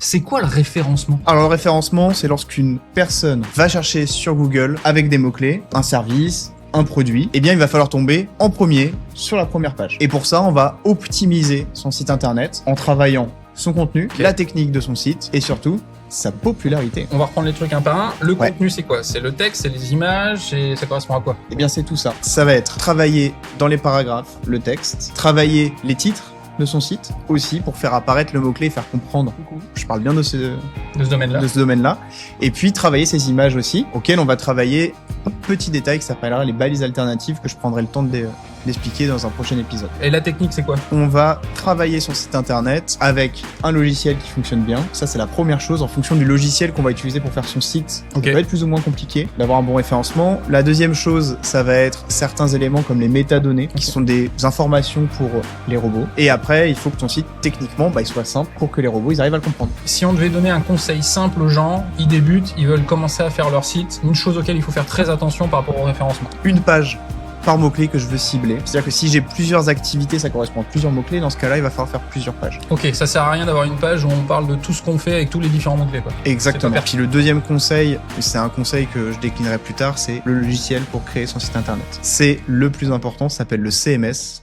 C'est quoi le référencement? Alors le référencement, c'est lorsqu'une personne va chercher sur Google avec des mots-clés, un service, un produit, eh bien il va falloir tomber en premier sur la première page. Et pour ça, on va optimiser son site internet en travaillant son contenu, la technique de son site et surtout sa popularité. On va reprendre les trucs un par un. Le Ouais. contenu, c'est quoi? C'est le texte, c'est les images, et ça correspond à quoi? Eh bien c'est tout ça. Ça va être travailler dans les paragraphes le texte, travailler les titres de son site aussi pour faire apparaître le mot-clé et faire comprendre. Je parle bien de ce De ce domaine-là. domaine-là. Et puis travailler ces images aussi, auxquelles on va travailler un petit détail qui s'appellera les balises alternatives que je prendrai le temps d'expliquer dans un prochain épisode. Et la technique, c'est quoi? On va travailler son site internet avec un logiciel qui fonctionne bien. Ça, c'est la première chose. En fonction du logiciel qu'on va utiliser pour faire son site, Ok. ça va être plus ou moins compliqué d'avoir un bon référencement. La deuxième chose, ça va être certains éléments comme les métadonnées, qui sont des informations pour les robots. Et après, il faut que ton site, techniquement, il soit simple pour que les robots, ils arrivent à le comprendre. Si on devait donner un conseil simple aux gens, ils débutent, ils veulent commencer à faire leur site, une chose auquel il faut faire très attention par rapport au référencement. Une page par mot-clé que je veux cibler. C'est-à-dire que si j'ai plusieurs activités, ça correspond à plusieurs mots-clés. Dans ce cas-là, il va falloir faire plusieurs pages. Ok, ça sert à rien d'avoir une page où on parle de tout ce qu'on fait avec tous les différents mots-clés, quoi. Exactement. C'est pas Puis le deuxième conseil, c'est un conseil que je déclinerai plus tard, c'est le logiciel pour créer son site internet. C'est le plus important, ça s'appelle le CMS.